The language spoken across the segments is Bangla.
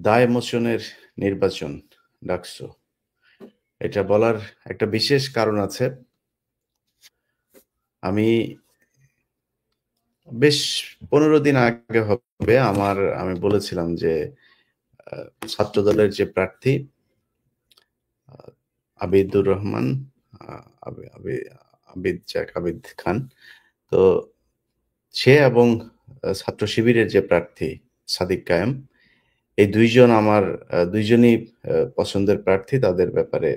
দায় মোচনের নির্বাচন ডাকসু। এটা বলার একটা বিশেষ কারণ আছে। আমি বেশ ১৫ দিন আগে হবে আমি বলেছিলাম যে ছাত্রদলের যে প্রার্থী আবিদুর রহমান, আবিদ খান, তো সে এবং ছাত্র শিবিরের যে প্রার্থী সাদিক কায়েম, এই দুইজনই পছন্দের প্রার্থী। তাদের ব্যাপারে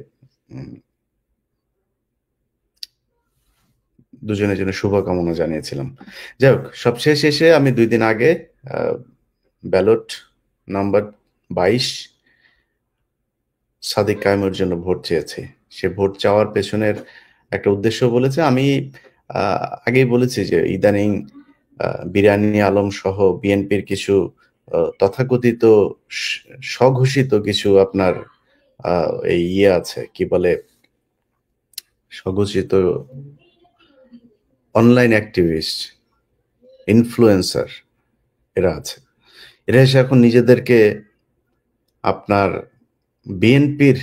দুজনের জন্য শুভকামনা জানিয়েছিলাম। যাই হোক, সবশেষ এসে আমি ২ দিন আগে ব্যালট নাম্বার ২২ সাদিক কায়েমের জন্য ভোট চেয়েছে। সে ভোট চাওয়ার পেছনের একটা উদ্দেশ্য বলেছে। আমি আগেই বলেছি যে ইদানিং বিরানী আলম সহ বিএনপির কিছু তথাকথিত স্বঘোষিত কিছু আপনার এই আছে, কি বলে, স্বঘোষিত অনলাইন অ্যাক্টিভিস্ট, ইনফ্লুয়েন্সার এরা আছে। এরা এসে এখন নিজেদেরকে আপনার বিএনপির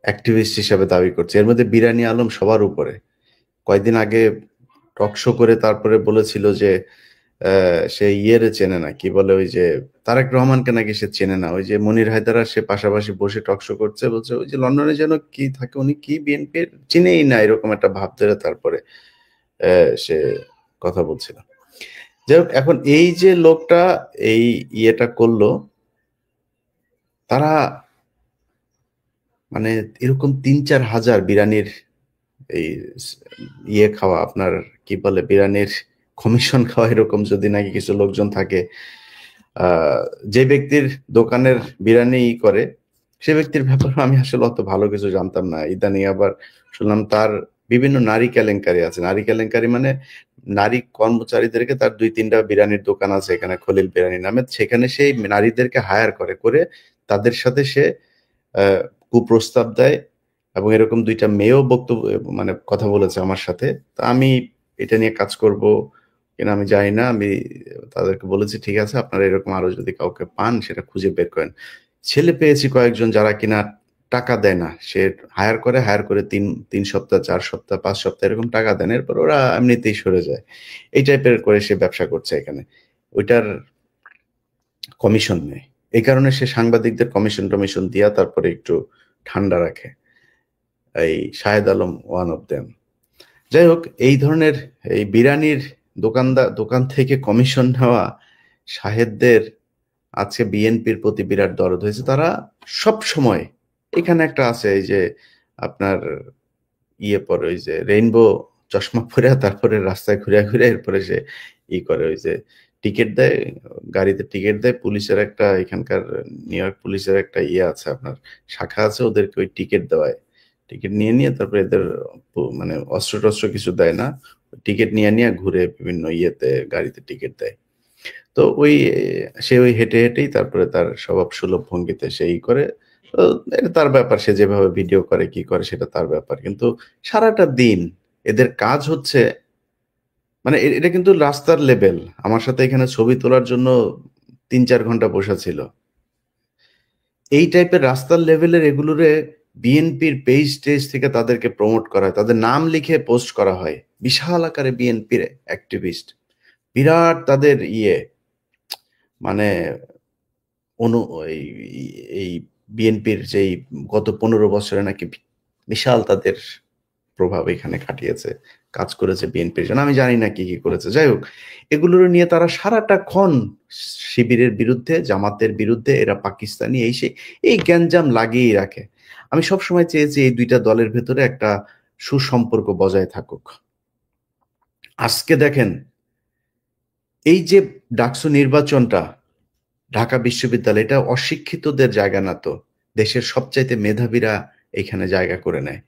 অ্যাক্টিভিস্ট হিসাবে দাবি করছে। এর মধ্যে বিরানী আলম সবার উপরে। কয়েকদিন আগে টক শো করে তারপরে বলেছিল যে সে চেনে না, কি বলে, ওই যে তারেক রহমানকে নাকি সে চেনে না। ওই যে মনির হায়দারা, সে পাশাপাশি বসে টক শো করছে, বলছে ওই যে লন্ডনে যেন কি থাকে, উনি কি বিএনপির চিনেই না, এরকম একটা ভাব ধরে তারপরে সে কথা বলছিল। যাই হোক, এখন এই যে লোকটা এই করলো, তারা মানে এরকম ৩-৪ হাজার বিরানির এই খাওয়া, আপনার কি বলে, বিরানির কমিশন খাওয়া, এরকম যদি নাকি কিছু লোকজন থাকে, যে ব্যক্তির দোকানের বিরানি করে, সে ব্যক্তির ব্যাপারে আমি আসলে অত ভালো কিছু জানতাম না। ইদানিং আবার শুনলাম তার বিভিন্ন নারী কেলেঙ্কারি আছে। নারী কেলেঙ্কারি মানে নারী কর্মচারীদেরকে, তার ২-৩টা বিরানির দোকান আছে এখানে, খলিল বিরানি নামে। সেখানে সেই নারীদেরকে হায়ার করে তাদের সাথে সে কুপ্রস্তাব দেয়, এবং এরকম ২টা মেয়েও বক্তব্য মানে কথা বলেছে আমার সাথে। তা আমি এটা নিয়ে কাজ করব কিনা আমি জানি না। আমি তাদেরকে বলেছি, ঠিক আছে, আপনারা এরকম আরো যদি কাউকে পান সেটা খুঁজে বের করেন। ছেলে পেয়েছি কয়েকজন যারা কিনা টাকা দেয় না, সে হায়ার করে ৩ সপ্তাহ, ৪ সপ্তাহ, ৫ সপ্তাহ এরকম টাকা দেন, এরপর ওরা এমনিতেই সরে যায়। এই টাইপের করে সে ব্যবসা করছে এখানে, ওইটার কমিশন নেই। এই কারণে সে সাংবাদিকদের কমিশন দিয়া তারপরে একটু ঠান্ডা রাখে। এই Shahed Alam one of them. যাই হোক, এই ধরনের এই বিরানির দোকান থেকে কমিশন নেওয়া শাহেদদের আজকে বিএনপির প্রতি বিরাট দরদ হয়েছে। তারা সব সময় এখানে একটা আছে, এই যে আপনার পরে ওই যে রেইনবো চশমা পরে তারপরে রাস্তায় ঘুরে এরপরে সে করে, ওই যে টিকিট দেয়, গাড়িতে টিকিট দেয়। পুলিশের একটা, এখানকার নিউ ইয়র্ক পুলিশের একটা আছে, আপনার শাখা আছে, ওদেরকে ওই টিকিট দেওয়ায়। টিকিট নিয়ে তারপরে এদের মানে অস্ত্র টস্ত্র কিছু দেয় না, টিকিট নিয়ে ঘুরে বিভিন্ন গাড়িতে টিকিট দেয়। তো সে ওই হেঁটেই তারপরে তার স্বভাব সুলভ ভঙ্গিতে সেই করে। তো এটা তার ব্যাপার, সে যেভাবে ভিডিও করে কি করে সেটা তার ব্যাপার। কিন্তু সারাটা দিন এদের কাজ হচ্ছে, মানে এটা কিন্তু রাস্তার লেভেল। আমার সাথে এখানে ছবি তোলার জন্য ৩-৪ ঘন্টা বসা ছিল। এই টাইপের রাস্তার লেভেলের এগুলোরে বিএনপির পেজ টেজ থেকে তাদেরকে প্রমোট করা হয়, তাদের নাম লিখে পোস্ট করা হয়। বিশাল আকারে বিএনপির অ্যাক্টিভিস্ট, বিরাট তাদের মানে অনু এই এই বিএনপির যেই গত ১৫ বছরে নাকি বিশাল তাদের প্রভাব এখানে খাটিয়েছে, কাজ করেছে বিএনপির জন্য। আমি জানি না কি করেছে। যাই হোক, এগুলোর নিয়ে তারা সারাটাক্ষণ শিবিরের বিরুদ্ধে, জামাতের বিরুদ্ধে, এরা পাকিস্তানি, এই গ্যাঞ্জাম লাগিয়েই রাখে। আমি সবসময় চেয়েছি এই ২টা দলের ভেতরে একটা সুসম্পর্ক বজায় থাকুক। আজকে দেখেন, এই যে ডাকসু নির্বাচনটা, ঢাকা বিশ্ববিদ্যালয়, এটা অশিক্ষিতদের জায়গা না তো, দেশের সবচাইতে মেধাবীরা এখানে জায়গা করে নেয়।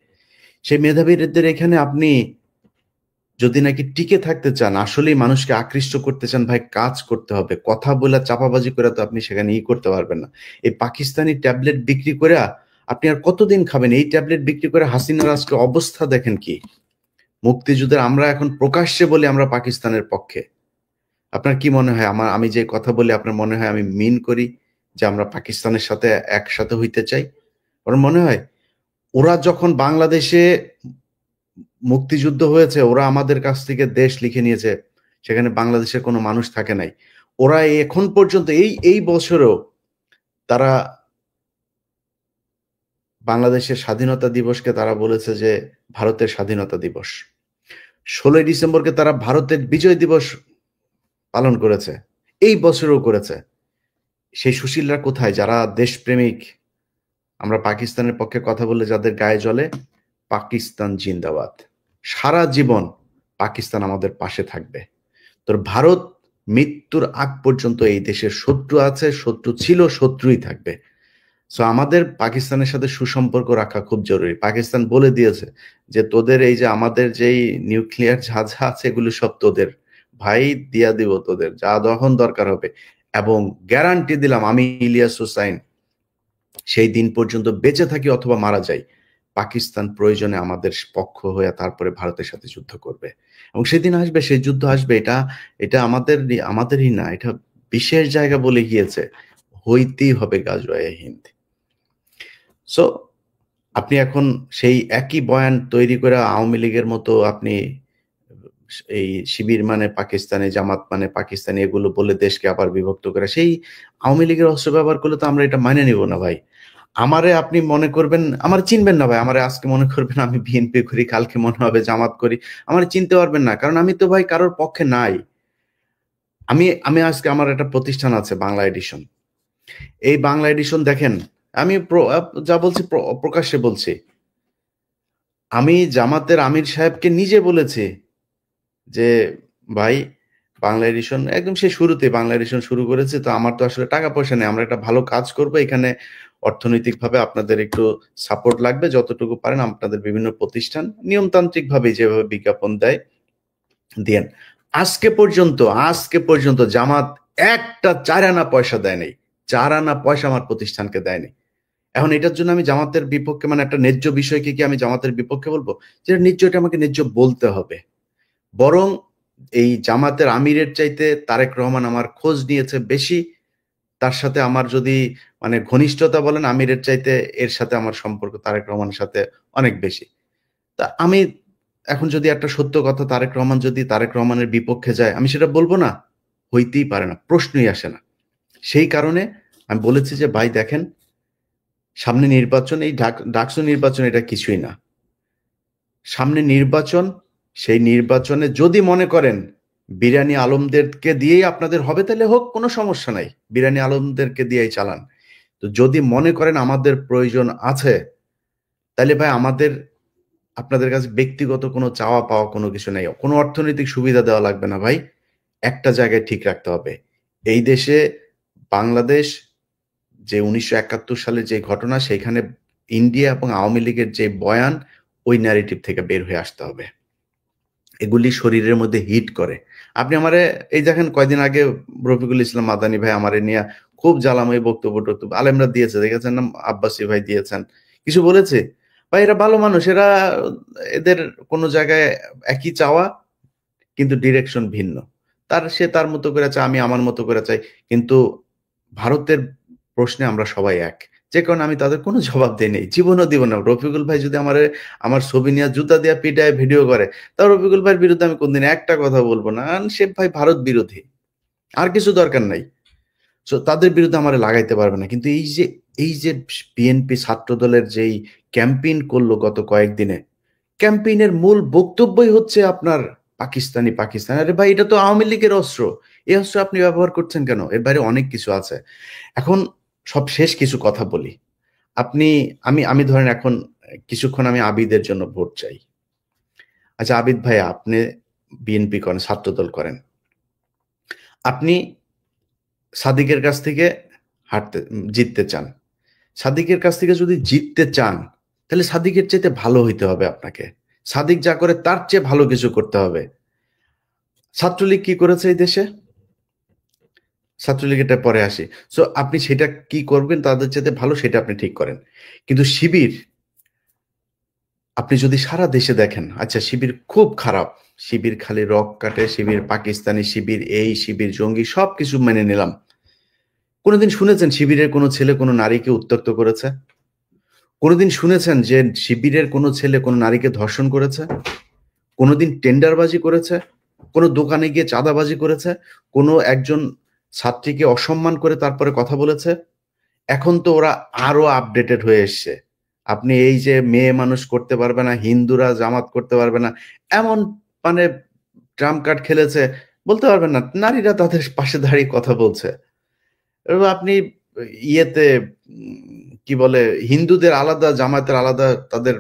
সেই মেধাবীদের এখানে আপনি যদি নাকি টিকে থাকতে চান, আসলেই মানুষকে আকৃষ্ট করতে চান, ভাই কাজ করতে হবে। কথা বলে চাপাবাজি করে তো আপনি সেখানে করতে পারবেন না। এই পাকিস্তানি ট্যাবলেট বিক্রি করে আপনি আর কতদিন খাবেন? এই ট্যাবলেট বিক্রি করে হাসিনার আজকে অবস্থা দেখেন কি। মুক্তিযুদ্ধের আমরা এখন প্রকাশ্যে বলি আমরা পাকিস্তানের পক্ষে। আপনার কি মনে হয় আমি যে কথা বলি আপনার মনে হয় আমি মিন করি? যে আমরা পাকিস্তানের সাথে একসাথে হইতে চাই? ওর মনে হয় ওরা যখন বাংলাদেশে মুক্তিযুদ্ধ হয়েছে, ওরা আমাদের কাছ থেকে দেশ লিখে নিয়েছে, সেখানে বাংলাদেশের কোনো মানুষ থাকে নাই। ওরা এখন পর্যন্ত এই বছরও তারা বাংলাদেশের স্বাধীনতা দিবসকে তারা বলেছে যে ভারতের স্বাধীনতা দিবস। 16ই ডিসেম্বরকে তারা ভারতের বিজয় দিবস পালন করেছে, এই বছরও করেছে। সেই সুশীলরা কোথায়, যারা দেশপ্রেমিক? আমরা পাকিস্তানের পক্ষে কথা বললে যাদের গায়ে জ্বলে, পাকিস্তান জিন্দাবাদ, সারা জীবন পাকিস্তান আমাদের পাশে থাকবে। তোর ভারত মৃত্যুর আগ পর্যন্ত এই দেশের শত্রু আছে, শত্রু ছিল, শত্রুই থাকবে। সো আমাদের পাকিস্তানের সাথে সুসম্পর্ক রাখা খুব জরুরি। পাকিস্তান বলে দিয়েছে যে তোদের এই যে আমাদের যেই নিউক্লিয়ার যা যা আছে এগুলো সব তোদের, ভাই দিয়া দিব তোদের যা যখন দরকার হবে। এবং গ্যারান্টি দিলাম, আমি ইলিয়াস হোসাইন সেই দিন পর্যন্ত বেঁচে থাকি অথবা মারা যাই, পাকিস্তান প্রয়োজনে আমাদের পক্ষ হয়ে তারপরে ভারতের সাথে যুদ্ধ করবে। এবং সেদিন আসবে, সেই যুদ্ধ আসবে। এটা আমাদেরই না, এটা বিশেষ জায়গা বলে গিয়েছে, হইতেই হবে গাজওয়ে হিন্দ। সো আপনি এখন সেই একই বয়ান তৈরি করে আওয়ামী লীগের মতো আপনি এই শিবির মানে পাকিস্তানি, জামাত মানে পাকিস্তানি, এগুলো বলে দেশকে আবার বিভক্ত করে সেই আওয়ামী লীগের অস্ত্র ব্যবহার করলে তো আমরা এটা মানে নিব না ভাই। আমারে আপনি মনে করবেন, আমার চিনবেন না ভাই, আমারে আজকে মনে করবেন আমি বিএনপি করি, কালকে মনে হবে জামাত করি, আমার চিনতে পারবেন না, কারণ আমি তো ভাই কারোর পক্ষে নাই। আমি আমি আজকে আমার একটা প্রতিষ্ঠান আছে বাংলা এডিশন। এই বাংলা এডিশন দেখেন, আমি যা বলছি প্রকাশ্যে বলছি। আমি জামাতের আমির সাহেবকে নিজে বলেছি যে ভাই বাংলা এডিশন একদম সে শুরুতে বাংলা এডিশন শুরু করেছে, তো আমার তো আসলে টাকা পয়সা নেই, আমরা একটা ভালো কাজ করব, এখানে অর্থনৈতিকভাবে আপনাদের একটু সাপোর্ট লাগবে, যতটুকু পারেন আপনাদের বিভিন্ন প্রতিষ্ঠান নিয়মতান্ত্রিক ভাবে যেভাবে বিজ্ঞাপন দেয় দেন। আজকে পর্যন্ত জামাত একটা 4 আনা পয়সা দেয় নাই, 4 আনা পয়সা আমার প্রতিষ্ঠানকে দেয়নি। এখন এটার জন্য আমি জামাতের বিপক্ষে, মানে একটা ন্যায্য বিষয়কে কি আমি জামাতের বিপক্ষে বলবো? যেটা ন্যায্য এটা আমাকে ন্যায্য বলতে হবে। বরং এই জামাতের আমিরের চাইতে তারেক রহমান আমার খোঁজ নিয়েছে বেশি, তার সাথে আমার যদি মানে ঘনিষ্ঠতা বলেন, আমিরের চাইতে এর সাথে আমার সম্পর্ক তারেক রহমানের সাথে অনেক বেশি। তা আমি এখন যদি একটা সত্য কথা, তারেক রহমান যদি তারেক রহমানের বিপক্ষে যায়, আমি সেটা বলবো না? হইতেই পারে না, প্রশ্নই আসে না। সেই কারণে আমি বলেছি যে ভাই দেখেন, সামনে নির্বাচন, এই ডাকসু নির্বাচন এটা কিছুই না, সামনে নির্বাচন। সেই নির্বাচনে যদি মনে করেন বিরানি আলমদেরকে দিয়েই আপনাদের হবে, তাহলে হোক, কোনো সমস্যা নাই, বিরানি আলমদেরকে দিয়েই চালান। তো যদি মনে করেন আমাদের প্রয়োজন আছে, তাহলে ভাই আমাদের আপনাদের কাছে ব্যক্তিগত কোনো চাওয়া পাওয়া কোনো কিছু নেই, কোনো অর্থনৈতিক সুবিধা দেওয়া লাগবে না ভাই। একটা জায়গায় ঠিক রাখতে হবে, এই দেশে বাংলাদেশ যে 1971 সালে যে ঘটনা, সেইখানে ইন্ডিয়া এবং আওয়ামী লীগের যে বয়ান, ওই ন্যারেটিভ থেকে বের হয়ে আসতে হবে। এগুলি শরীরের মধ্যে হিট করে। আপনি আমারে এই দেখেন কয়দিন আগে রফিকুল ইসলাম মাদানী ভাই আমারে নিয়ে খুব জ্বালাময় বক্তব্য আলেমরা দিয়েছে, দেখেছেন না? আব্বাসী ভাই দিয়েছেন, কিছু বলেছে? ভাই এরা ভালো মানুষ, এরা এদের কোনো জায়গায় একই চাওয়া কিন্তু ডিরেকশন ভিন্ন। সে তার মতো করে চায়, আমি আমার মতো করে চাই, কিন্তু ভারতের প্রশ্নে আমরা সবাই এক। যে কারণে আমি তাদের কোনো জবাব দেই নেই, জীবনও দিব না। রফিকুল ভাই যদি আমার ছবি নিয়ে জুতা দিয়ে পিটায় ভিডিও করে, তা রফিকুল ভাইয়ের বিরুদ্ধে আমি কোনদিন একটা কথা বলবো না, কারণ সে ভাই ভারত বিরোধী, আর কিছু দরকার নাই। তো তাদের বিরুদ্ধে আমার লাগাইতে পারবে না। কিন্তু এই যে বিএনপি ছাত্র দলের যেই ক্যাম্পেইন করলো গত কয়েকদিনে, ক্যাম্পেইনের মূল বক্তব্যই হচ্ছে আপনার পাকিস্তানি পাকিস্তান। আরে ভাই এটা তো আওয়ামী লীগের অস্ত্র, এই অস্ত্র আপনি ব্যবহার করছেন কেন? এর বাইরে অনেক কিছু আছে। এখন সব শেষ কিছু কথা বলি। আপনি আমি ধরেন এখন কিছুক্ষণ আমি আবিদের জন্য ভোট চাই। আচ্ছা আবিদ ভাই, আপনি বিএনপি করেন, ছাত্রদল করেন, আপনি সাদিকের কাছ থেকে জিততে চান। সাদিকের কাছ থেকে যদি জিততে চান, তাহলে সাদিকের চাইতে ভালো হইতে হবে আপনাকে। সাদিক যা করে তার চেয়ে ভালো কিছু করতে হবে। ছাত্রলীগ কি করেছে এই দেশে? ছাত্রলীগ এটা পরে আসি। সো আপনি সেটা কি করবেন তাদের চাইতে ভালো, সেটা আপনি ঠিক করেন। কিন্তু শিবির, আপনি যদি সারা দেশে দেখেন, আচ্ছা শিবির খুব খারাপ, শিবির খালি রক কাটে, শিবির পাকিস্তানি, শিবির এই শিবির জঙ্গি, সবকিছু মেনে নিলাম, কোনোদিন শুনেছেন শিবিরের কোনো ছেলে কোনো নারীকে উত্ত্যক্ত করেছে? কোনোদিন শুনেছেন যে শিবিরের কোনো ছেলে কোনো নারীকে ধর্ষণ করেছে? কোনোদিন টেন্ডারবাজি করেছে? কোনো দোকানে গিয়ে চাঁদাবাজি করেছে? কোনো একজন ছাত্রীকে অসম্মান করে তারপরে কথা বলেছে? এখন তো ওরা আরো আপডেটেড হয়ে এসছে। আপনি এই যে মেয়ে মানুষ করতে পারবে না, হিন্দুরা জামাত করতে পারবে না, এমন মানে ট্রাম্প কার্ড খেলেছে, বলতে পারবেন না। নারীরা তাদের পাশে দাঁড়িয়ে কথা বলছে। এবার আপনি ইয়েতে কি বলে, হিন্দুদের আলাদা, জামায়াতের আলাদা তাদের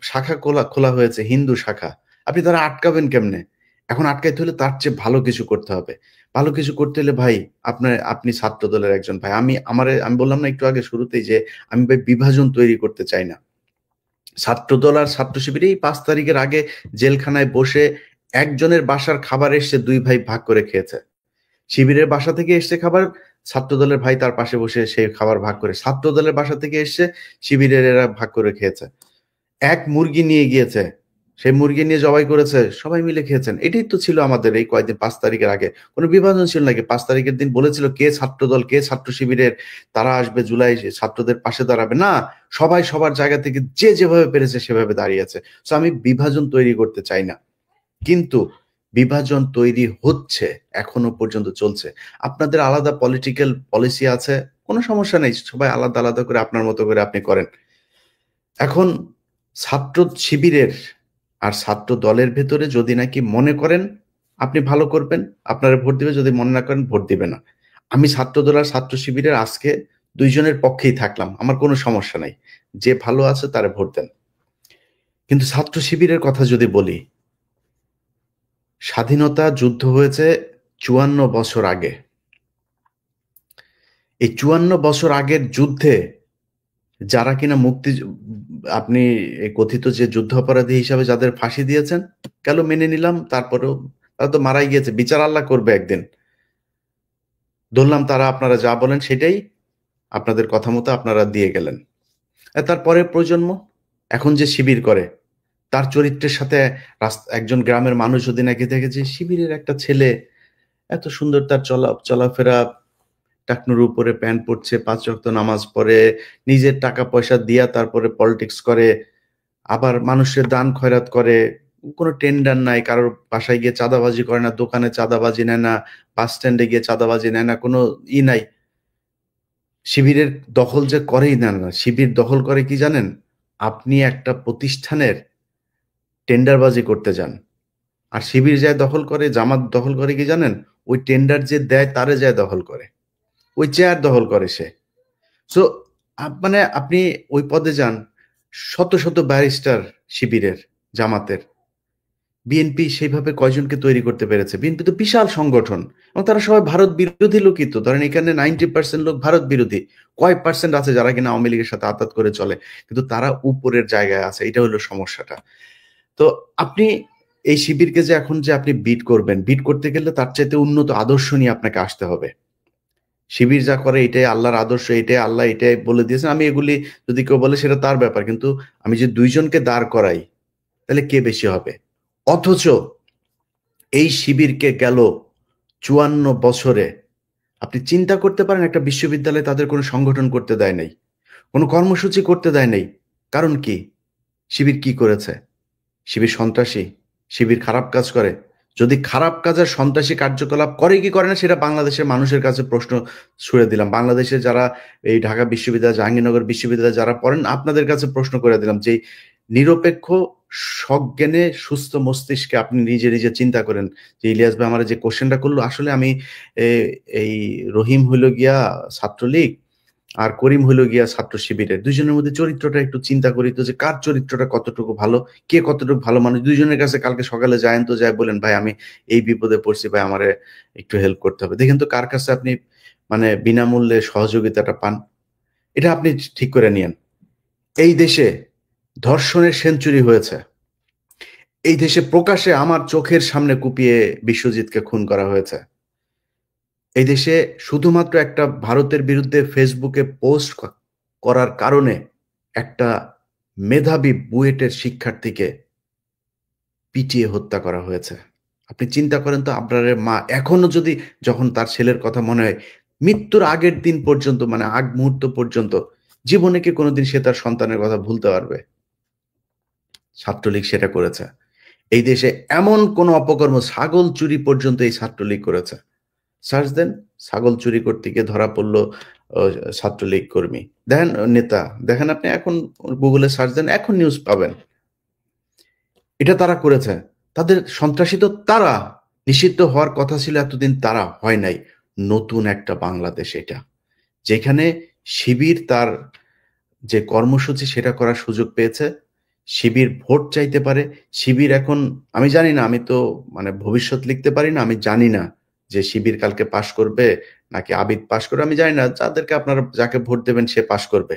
শাখা খোলা খোলা হয়েছে, হিন্দু শাখা। আপনি তারা আটকাবেন কেমনে? এখন আটকাইতে হলে তার চেয়ে ভালো কিছু করতে হবে। ভালো কিছু করতে হলে ভাই, আপনি ছাত্র দলের একজন ভাই। আমি বললাম না একটু আগে শুরুতেই যে আমি ভাই বিভাজন তৈরি করতে চাই না। ছাত্রদল আর ছাত্র শিবির এই 5 তারিখের আগে জেলখানায় বসে একজনের বাসার খাবার এসছে 2 ভাই ভাগ করে খেয়েছে। শিবিরের বাসা থেকে এসছে খাবার, ছাত্রদলের ভাই তার পাশে বসে সেই খাবার ভাগ করে, ছাত্রদলের বাসা থেকে এসছে, শিবিরের এরা ভাগ করে খেয়েছে। এক মুরগি নিয়ে গিয়েছে, সেই মুরগি নিয়ে জবাই করেছে, সবাই মিলে খেয়েছেন। এটাই তো ছিল আমাদের এই কয়েকদিন 5 তারিখের আগে। কোনো বিভাজন ছিল নাকি? 5 তারিখের দিন বলেছিল কে ছাত্রদল, কে ছাত্র শিবিরের, তারা আসবে জুলাই ছাত্রদের পাশে দাঁড়াবে না। সবাই সবার জায়গা থেকে যে যেভাবে পেরেছে সেভাবে দাঁড়িয়েছে। সো আমি বিভাজন তৈরি করতে চাই না, কিন্তু বিভাজন তৈরি হচ্ছে, এখনো পর্যন্ত চলছে। আপনাদের আলাদা পলিটিক্যাল পলিসি আছে, কোনো সমস্যা নেই, সবাই আলাদা আলাদা করে আপনার মতো করে আপনি করেন। এখন ছাত্র শিবিরের আর ছাত্র দলের ভেতরে যদি নাকি মনে করেন আপনি ভালো করবেন, আপনারা ভোট দিবে, যদি মনে না করেন ভোট দিবে না। আমি ছাত্র দল আর ছাত্র শিবিরের আজকে দুইজনের পক্ষেই থাকলাম, আমার কোনো সমস্যা নাই। যে ভালো আছে তারা ভোট দেন। কিন্তু ছাত্র শিবিরের কথা যদি বলি, স্বাধীনতা যুদ্ধ হয়েছে 54 বছর আগে। এই 54 বছর আগের যুদ্ধে যারা কিনা আপনি এই কথিত যে যুদ্ধাপরাধী হিসাবে যাদের ফাঁসি দিয়েছেন, গেল মেনে নিলাম, তারপরেও তারা তো মারাই গিয়েছে, বিচার আল্লাহ করবে একদিন। ধরলাম তারা আপনারা যা বলেন সেটাই, আপনাদের কথা মতো আপনারা দিয়ে গেলেন। তারপরে প্রজন্ম এখন যে শিবির করে, তার চরিত্রের সাথে একজন গ্রামের মানুষ যদি নাকি দেখে যে শিবিরের একটা ছেলে এত সুন্দর, তার চলাফেরা, টাকনুর উপরে প্যান্ট পরছে, 5 ওয়াক্ত নামাজ পড়ে, নিজের টাকা পয়সা দিয়া তারপরে পলিটিক্স করে, আবার মানুষের দান খয়রাত করে, কোনো টেন্ডার নাই, কারোর বাসায় গিয়ে চাঁদাবাজি করে না, দোকানে চাঁদাবাজি নেয় না, বাস স্ট্যান্ডে গিয়ে চাঁদাবাজি নেয় না, কোনো নাই। শিবিরের দখল যে করেই না, শিবির দখল করে কি জানেন? আপনি একটা প্রতিষ্ঠানের টেন্ডারবাজি করতে যান, আর শিবির যায় দখল করে, জামাত দখল করে কি জানেন? ওই টেন্ডার যে দেয় তারে যায় দখল করে, ওই চেয়ার দখল করে সে। সো মানে আপনি ওই পদে যান, শত শত ব্যারিস্টার শিবিরের, জামাতের। বিএনপি সেইভাবে কয়জনকে তৈরি করতে পেরেছে? বিএনপি তো বিশাল সংগঠন, এবং তারা সবাই ভারত বিরোধী লোকই তো। ধরেন এখানে 90% লোক ভারত বিরোধী, কয় পার্সেন্ট আছে যারা কিনা আওয়ামী লীগের সাথে আতাত করে চলে, কিন্তু তারা উপরের জায়গায় আছে। এটা হলো সমস্যাটা। তো আপনি এই শিবিরকে যে এখন যে আপনি বিট করবেন, বিট করতে গেলে তার চাইতে উন্নত আদর্শ নিয়ে আপনাকে আসতে হবে। শিবির যা করে এটাই আল্লাহর আদর্শ, এটাই আল্লাহ, এটাই বলে দিয়েছেন। আমি এগুলি যদি কেউ বলে সেটা তার ব্যাপার, কিন্তু আমি যে দুইজনকে দাঁড় করাই, তাহলে কে বেশি হবে? অথচ এই শিবিরকে গেল 54 বছরে আপনি চিন্তা করতে পারেন, একটা বিশ্ববিদ্যালয়ে তাদের কোনো সংগঠন করতে দেয় নাই, কোনো কর্মসূচি করতে দেয় নাই। কারণ কি? শিবির কি করেছে? শিবির সন্ত্রাসী? শিবির খারাপ কাজ করে? যদি খারাপ কাজ আর সন্ত্রাসী কার্যকলাপ করে কি করে না সেটা বাংলাদেশের মানুষের কাছে প্রশ্ন ছুড়ে দিলাম। বাংলাদেশে যারা এই ঢাকা বিশ্ববিদ্যালয়, জাহাঙ্গীরনগর বিশ্ববিদ্যালয়ে যারা পড়েন, আপনাদের কাছে প্রশ্ন করে দিলাম যে নিরপেক্ষ সজ্ঞানে সুস্থ মস্তিষ্কে আপনি নিজে নিজে চিন্তা করেন যে ইলিয়াস ভাই আমার যে কোশ্চেনটা করলো, আসলে আমি এই রহিম হইল গিয়া ছাত্রলীগ আর করিম হইল গিয়া ছাত্র শিবিরের, দুইজনের মধ্যে চরিত্রটা একটু চিন্তা করি তো, যে কার চরিত্রটা কতটুকু ভালো, কে কতটুকু ভালো মানুষ। দুইজনের কাছে কালকে সকালে যায়েন তো, যাই বলেন ভাই আমি এই বিপদে পড়ছি, ভাই আমারে একটু হেল্প করতে হবে। দেখেন তো কার কাছে আপনি মানে বিনামূল্যে সহযোগিতাটা পান। এটা আপনি ঠিক করে নিয়েন। এই দেশে ধর্ষণের সেঞ্চুরি হয়েছে। এই দেশে প্রকাশ্যে আমার চোখের সামনে কুপিয়ে বিশ্বজিৎকে খুন করা হয়েছে। এই দেশে শুধুমাত্র একটা ভারতের বিরুদ্ধে ফেসবুকে পোস্ট করার কারণে একটা মেধাবী বুয়েটের শিক্ষার্থীকে পিটিয়ে হত্যা করা হয়েছে। আপনি চিন্তা করেন তো, আপনার মা এখনো যদি, যখন তার ছেলের কথা মনে হয়, মৃত্যুর আগের দিন পর্যন্ত, মানে আগ মুহূর্ত পর্যন্ত জীবনে কি কোনোদিন সে তার সন্তানের কথা ভুলতে পারবে? ছাত্রলীগ সেটা করেছে। এই দেশে এমন কোন অপকর্ম, ছাগল চুরি পর্যন্ত এই ছাত্রলীগ করেছে। সার্চ দেন, ছাগল চুরি করতে গিয়ে ধরা পড়লো ছাত্রলীগ কর্মী, দেখেন নেতা, দেখেন আপনি এখন গুগলে সার্চ দেন, এখন নিউজ পাবেন। এটা তারা করেছে। তাদের সন্ত্রাসী তো তারা, নিষিদ্ধ হওয়ার কথা ছিল এতদিন, তারা হয় নাই। নতুন একটা বাংলাদেশ এটা, যেখানে শিবির তার যে কর্মসূচি সেটা করার সুযোগ পেয়েছে। শিবির ভোট চাইতে পারে। শিবির এখন, আমি জানি না, আমি তো মানে ভবিষ্যৎ লিখতে পারি না, আমি জানি না যে শিবির কালকে পাশ করবে নাকি আবিদ পাশ করবে, আমি জানি না। যাদেরকে আপনারা যাকে ভোট দেবেন সে পাশ করবে।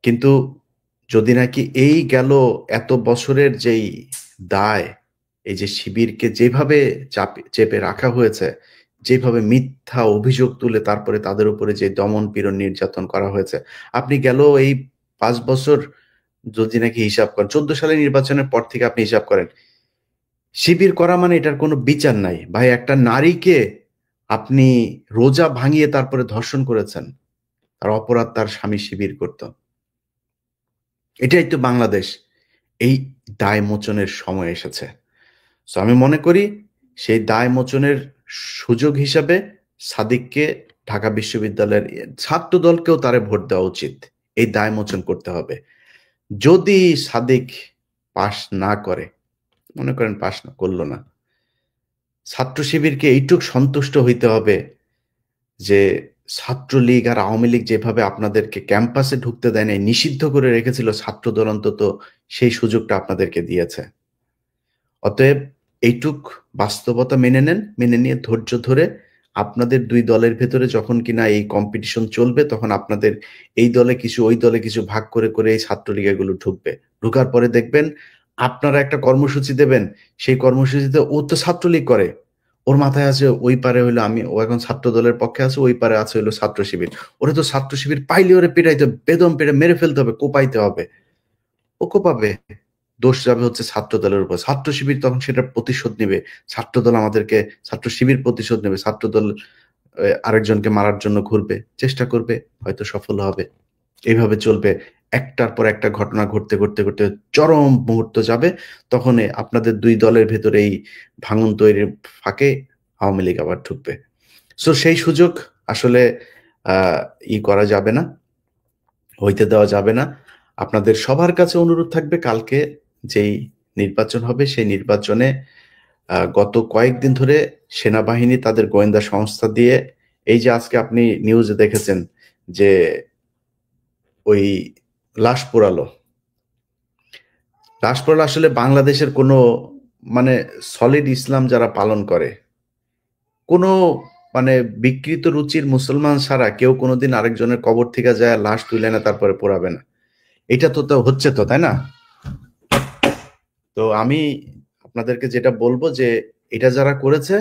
কিন্তু যদি নাকি এই গেল এত বছরের যেই দায়, এই যে শিবিরকে যেভাবে চেপে রাখা হয়েছে, যেভাবে মিথ্যা অভিযোগ তুলে তারপরে তাদের উপরে যে দমন পীড়ন নির্যাতন করা হয়েছে, আপনি গেল এই 5 বছর যদি নাকি হিসাব করেন, 14 সালে নির্বাচনের পর থেকে আপনি হিসাব করেন, শিবির করা মানে এটার কোনো বিচার নাই ভাই। একটা নারীকে আপনি রোজা ভাঙিয়ে তারপরে ধর্ষণ করেছেন, তার অপরাধ তার স্বামী শিবির করত। এটাই তো বাংলাদেশ। এই দায় মোচনের সময় এসেছে। সো আমি মনে করি সেই দায় মোচনের সুযোগ হিসাবে সাদিককে ঢাকা বিশ্ববিদ্যালয়ের ছাত্র দলকেও তারে ভোট দেওয়া উচিত। এই দায় মোচন করতে হবে। যদি সাদিক পাশ না করে, মনে করেন পাশ না করলো না, ছাত্র শিবিরকে এইটুক সন্তুষ্ট হইতে হবে যে ছাত্রলীগ আর আওয়ামী লীগ যেভাবে আপনাদেরকে ক্যাম্পাসে ঢুকতে দেয় নাই, নিষিদ্ধ করে রেখেছিল, ছাত্রদল অন্তত সেই সুযোগটা আপনাদেরকে দিয়েছে। অতএব এইটুক বাস্তবতা মেনে নেন, মেনে নিয়ে ধৈর্য ধরে আপনাদের দুই দলের ভেতরে যখন কিনা এই কম্পিটিশন চলবে, তখন আপনাদের এই দলে কিছু ওই দলে কিছু ভাগ করে করে এই ছাত্রলীগ এগুলো ঢুকবে। ঢুকার পরে দেখবেন আপনারা একটা কর্মসূচি দেবেন, সেই কর্মসূচিতে ও তো ছাত্রলীগ করে, ওর মাথায় আছে ওই পারে হইলো আমি, ও এখন ছাত্র দলের পক্ষে আছে, ওই পারে আছে হইলো ছাত্র শিবির। ওরে তো ছাত্র শিবির পাইলে ওরে পিটাইতে, বেদম পেটে মেরে ফেলতে হবে, কোপাইতে হবে। ও কোপাবে, দোষ যাবে হচ্ছে ছাত্র দলের উপর। ছাত্র শিবির তখন সেটার প্রতিশোধ নেবে। ছাত্র দল আমাদেরকে, ছাত্র শিবির প্রতিশোধ নেবে। ছাত্র দল আরেকজনকে মারার জন্য ঘুরবে, চেষ্টা করবে, হয়তো সফল হবে। এইভাবে চলবে। একটার পর একটা ঘটনা ঘটতে ঘটতে ঘটতে চরম মুহূর্ত যাবে, তখন আপনাদের দুই দলের ভেতরে এই ভাঙন তৈরির ফাঁকে আওয়ামী লীগ আবার ঢুকবে। সো সেই সুযোগ আসলে ই করা যাবে না, হইতে দেওয়া যাবে না। আপনাদের সবার কাছে অনুরোধ থাকবে, কালকে যেই নির্বাচন হবে সেই নির্বাচনে গত কয়েকদিন ধরে সেনাবাহিনী তাদের গোয়েন্দা সংস্থা দিয়ে, এই যে আজকে আপনি নিউজে দেখেছেন যে ওই লাশ পোড়ালো, লাশ পোড়ালো, আসলে বাংলাদেশের কোনো মানে সলিড ইসলাম যারা পালন করে, কোনো মানে বিকৃত রুচির মুসলমান ছাড়া কেউ কোনোদিন আরেকজনের কবর থেকে যায় লাশ তুলে না তারপরে পোড়াবে না। এটা তো তো হচ্ছে তো, তাই না? তো আমি আপনাদেরকে যেটা বলবো যে এটা যারা করেছে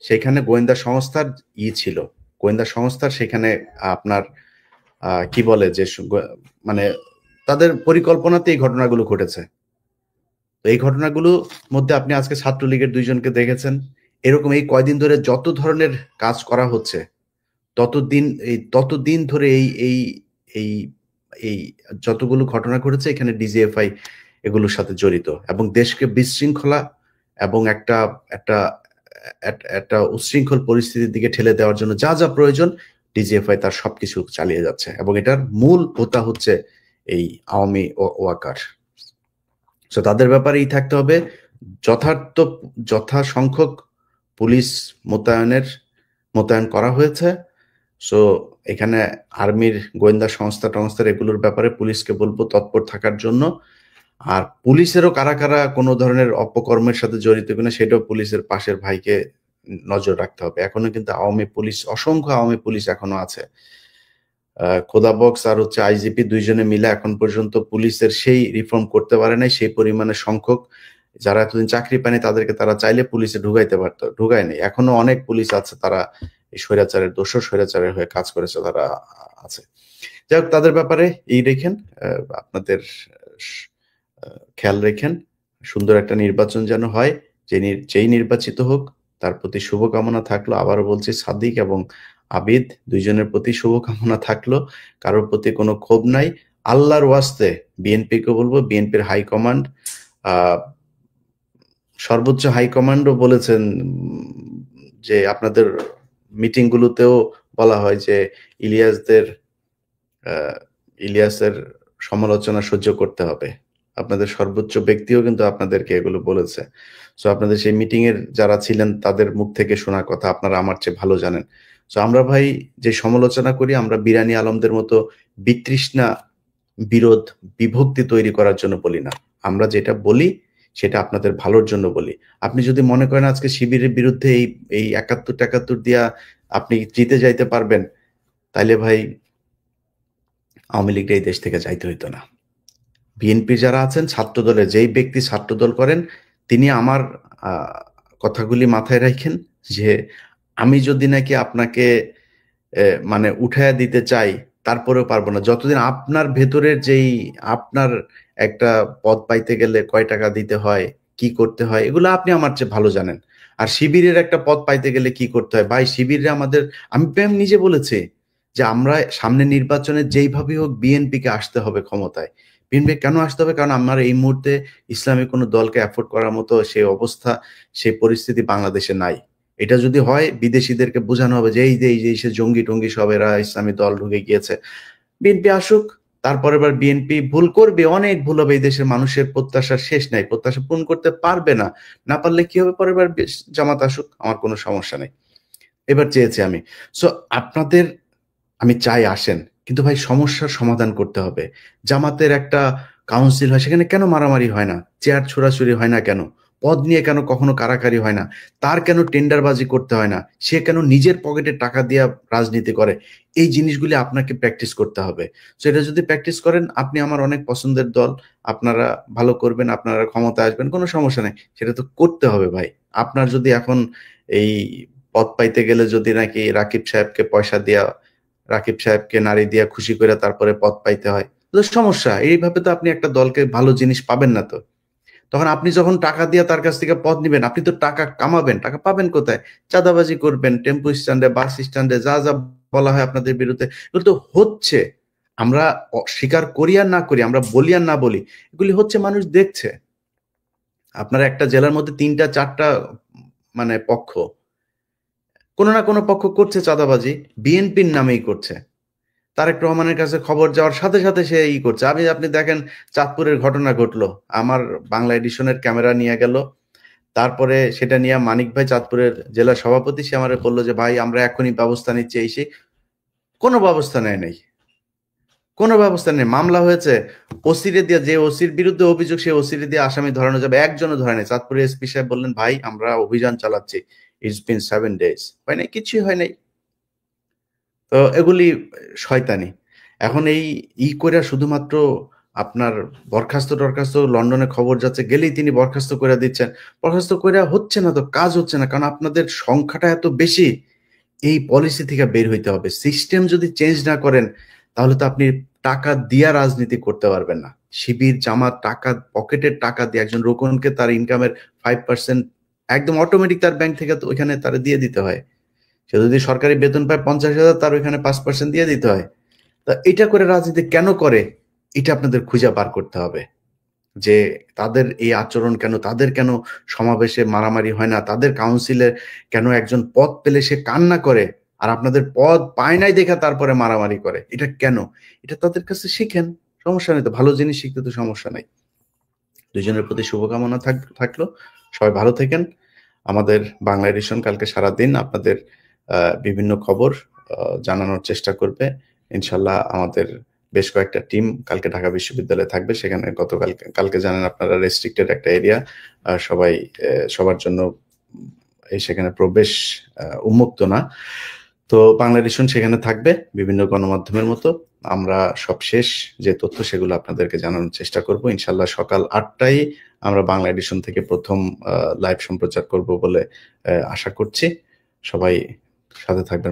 সেখানে গোয়েন্দা সংস্থার ছিল, গোয়েন্দা সংস্থার সেখানে আপনার কি বলে যে মানে তাদের পরিকল্পনাতে এই ঘটনাগুলো ঘটেছে। তো এই ঘটনাগুলোর মধ্যে আপনি আজকে ছাত্রলীগের দুইজনকে দেখেছেন। এরকম এই কয়দিন ধরে যত ধরনের কাজ করা হচ্ছে, ততদিন ধরে এই এই এই এই যতগুলো ঘটনা ঘটেছে এখানে ডিজিএফআই এগুলোর সাথে জড়িত, এবং দেশকে বিশৃঙ্খলা এবং একটা একটা একটা উচ্ছৃঙ্খল পরিস্থিতির দিকে ঠেলে দেওয়ার জন্য যা যা প্রয়োজন ডিজিএফআই তার সবকিছু চালিয়ে যাচ্ছে, এবং এটার মূল হোতা হচ্ছে এই আওয়ামী ওয়াকার। সো তাদের ব্যাপারেই থাকতে হবে। যথাসংখ্যক পুলিশ মোতায়েন করা হয়েছে। সো এখানে আর্মির গোয়েন্দা সংস্থা টংস্থার এগুলোর ব্যাপারে পুলিশকে বলবো তৎপর থাকার জন্য। আর পুলিশেরও কারা কারা কোনো ধরনের অপকর্মের সাথে জড়িত কিনা সেটাও পুলিশের পাশের ভাইকে নজর রাখতে হবে। এখনো কিন্তু আওয়ামী পুলিশ, অসংখ্য আওয়ামী পুলিশ এখনো আছে। খোদা বক্স আর হচ্ছে আইজিপি দুইজনে মিলে এখন পর্যন্ত পুলিশের সেই রিফর্ম করতে পারে নাই, সেই পরিমাণে সংখ্যক যারা এতদিন চাকরি পায়নি তাদেরকে তারা চাইলে পুলিশে ঢুকাইতে পারতো, ঢুকায় নেই। এখনো অনেক পুলিশ আছে তারা এই স্বৈরাচারের দোষর, স্বৈরাচারের হয়ে কাজ করেছে তারা আছে। যাই হোক, তাদের ব্যাপারে এই রেখেন, আপনাদের খেয়াল রেখেন, সুন্দর একটা নির্বাচন যেন হয়, যেই নির্বাচিত হোক তার প্রতি শুভকামনা থাকলো। আবারও বলছি, সাদিক এবং আবিদ দুইজনের প্রতি শুভকামনা থাকলো। কারোর প্রতি কোনো ক্ষোভ নাই। আল্লাহর ওয়াস্তে বিএনপিকে বলবো, বিএনপির হাইকমান্ড, সর্বোচ্চ হাইকমান্ডও বলেছেন যে আপনাদের মিটিংগুলোতেও বলা হয় যে ইলিয়াসের সমালোচনা সহ্য করতে হবে। আপনাদের সর্বোচ্চ ব্যক্তিও কিন্তু আপনাদেরকে এগুলো বলেছে। সো আপনাদের সেই মিটিং এর যারা ছিলেন তাদের মুখ থেকে শোনা কথা আপনারা আমার চেয়ে ভালো জানেন। সো আমরা ভাই যে সমালোচনা করি, আমরা বিরানী আলমদের মতো বিতৃষ্ণা, বিরোধ, বিভক্তি তৈরি করার জন্য বলি না। আমরা যেটা বলি সেটা আপনাদের ভালোর জন্য বলি। আপনি যদি মনে করেন আজকে শিবিরের বিরুদ্ধে এই ৭১-৭১ দিয়া আপনি জিতে যাইতে পারবেন, তাইলে ভাই আওয়ামী লীগটা এই দেশ থেকে যাইতে হইতো না। বিএনপি যারা আছেন, ছাত্রদলের যেই ব্যক্তি ছাত্রদল করেন, তিনি আমার কথাগুলি মাথায় রাখেন যে আমি যদি নাকি আপনাকে মানে উঠাইয়া দিতে চাই, তারপরেও পারবো না। যতদিন আপনার ভেতরের যেই আপনার একটা পদ পাইতে গেলে কয় টাকা দিতে হয়, কি করতে হয়, এগুলো আপনি আমার চেয়ে ভালো জানেন। আর শিবিরের একটা পদ পাইতে গেলে কি করতে হয় ভাই, শিবিরে আমাদের, আমি নিজে বলেছি যে আমরা সামনে নির্বাচনে যেইভাবে হোক বিএনপিকে আসতে হবে ক্ষমতায়। বিএনপি কেন আসতে হবে? কারণ আমার এই মুহূর্তে ইসলামী কোনো দলকে অ্যাফোর্ড করার মতো সেই অবস্থা, সেই পরিস্থিতি বাংলাদেশে নাই। এটা যদি হয়, বিদেশিদেরকে বোঝানো হবে যে এই সে জঙ্গি টঙ্গি সব এরা ইসলামী দল ঢুকে গিয়েছে, বিএনপি আসুক। তারপরে এবার বিএনপি ভুল করবে, অনেক ভুল হবে। এই দেশের মানুষের প্রত্যাশার শেষ নাই, প্রত্যাশা পূরণ করতে পারবে না। না পারলে কি হবে, পরের বার জামাত আসুক, আমার কোনো সমস্যা নেই। এবার চেয়েছি আমি। সো আপনাদের আমি চাই আসেন, কিন্তু ভাই সমস্যার সমাধান করতে হবে। জামাতের একটা কাউন্সিল হয়, সেখানে কেন মারামারি হয় না? চেয়ার ছোড়াছুড়ি হয় না কেন? পদ নিয়ে কেন কখনো কারাকারি হয় না? তার কেন টেন্ডারবাজি করতে হয় না? সে কেন নিজের পকেটে টাকা দিয়ে রাজনীতি করে? এই জিনিসগুলি আপনাকে প্র্যাকটিস করতে হবে। সো এটা যদি প্র্যাকটিস করেন, আপনি আমার অনেক পছন্দের দল, আপনারা ভালো করবেন, আপনারা ক্ষমতায় আসবেন, কোনো সমস্যা নেই। সেটা তো করতে হবে ভাই। আপনার যদি এখন এই পদ পাইতে গেলে যদি নাকি রাকিব সাহেবকে পয়সা দিয়া, রাকিব সাহেবকে নারী দিয়া খুশি করে তারপরে পদ পাইতে হয়, তো সমস্যা। এইভাবে তো আপনি একটা দলকে ভালো জিনিস পাবেন না। তো তখন আপনি যখন টাকা দিয়ে তার কাছ থেকে পদ নিবেন, আপনি তো টাকা কামাবেন, টাকা পাবেন কোথায়? চাঁদাবাজি করবেন, টেম্পু স্ট্যান্ডে, বাস স্ট্যান্ডে, যা যা বলা হয় আপনাদের বিরুদ্ধে, এগুলো তো হচ্ছে। আমরা স্বীকার করি আর না করি, আমরা বলি আর না বলি, এগুলি হচ্ছে, মানুষ দেখছে। আপনার একটা জেলার মধ্যে ৩টা-৪টা মানে পক্ষ, কোনো না কোনো পক্ষ করছে চাঁদাবাজি, বিএনপির নামেই করছে। তারেক রহমানের কাছে খবর যাওয়ার সাথে সাথে সে করছে। আপনি দেখেন, চাঁদপুরের ঘটনা ঘটলো, আমার বাংলা এডিশনের ক্যামেরা নিয়ে গেল, তারপরে সেটা নিয়ে মানিক ভাই, চাঁদপুরের জেলা সভাপতি, সে আমারে বললো যে ভাই আমরা এখনই ব্যবস্থা নিচ্ছি। কোনো ব্যবস্থা নেয় নাই, কোনো ব্যবস্থা নেই। মামলা হয়েছে, ওসিরে দিয়ে, যে ওসির বিরুদ্ধে অভিযোগ সে ওসিরে দিয়ে আসামি ধরানো যাবে, একজনও ধরে নাই। চাঁদপুরের এসপি সাহেব বললেন ভাই আমরা অভিযান চালাচ্ছি, ইটস বিন 7 days, হয় নাই, কিছুই হয় নাই। তো এগুলি শয়তানি। এখন করে শুধুমাত্র আপনার বরখাস্ত লন্ডনে খবর যাচ্ছে, গেলেই তিনি বরখাস্ত করে দিচ্ছেন। বরখাস্ত করে হচ্ছে না, তো কাজ হচ্ছে না, কারণ আপনাদের সংখ্যাটা এত বেশি। এই পলিসি থেকে বের হইতে হবে। সিস্টেম যদি চেঞ্জ না করেন, তাহলে তো আপনি টাকা দিয়া রাজনীতি করতে পারবেন না। শিবির, জামাত টাকা, পকেটের টাকা দিয়ে একজন রোকনকে তার ইনকামের 5% একদম অটোমেটিক তার ব্যাংক থেকে তো ওইখানে তার দিয়ে দিতে হয়। সে যদি সরকারি বেতন পায় 50,000, তার ওইখানে 5% দিয়ে দিতে হয়। তা এটা করে রাজনীতি কেন করে, এটা আপনাদের খুঁজে বার করতে হবে। যে তাদের এই আচরণ কেন, তাদের কেন সমাবেশে মারামারি হয় না, তাদের কাউন্সিলে কেন একজন পদ পেলে সে কান্না করে, আর আপনাদের পদ পায় নাই দেখা তারপরে মারামারি করে, এটা কেন? এটা তাদের কাছে শিখেন, সমস্যা নেই তো, ভালো জিনিস শিখতে তো সমস্যা নাই। দুইজনের প্রতি শুভকামনা থাকলো। সবাই ভালো থাকেন। আমাদের বাংলা এডিশন কালকে সারাদিন আপনাদের বিভিন্ন খবর জানানোর চেষ্টা করবে ইনশাল্লাহ। আমাদের বেশ কয়েকটা টিম কালকে ঢাকা বিশ্ববিদ্যালয়ে থাকবে। সেখানে কালকে জানেন আপনারা রেস্ট্রিক্টেড একটা এরিয়া, সবাই সবার জন্য সেখানে প্রবেশ উন্মুক্ত না। তো বাংলা এডিশন সেখানে থাকবে বিভিন্ন গণমাধ্যমের মতো। আমরা সবশেষ যে তথ্য সেগুলো আপনাদেরকে জানানোর চেষ্টা করব ইনশাল্লাহ। সকাল 8টায় আমরা বাংলা এডিশন থেকে প্রথম লাইভ সম্প্রচার করব বলে আশা করছি। সবাই সাথে থাকবেন।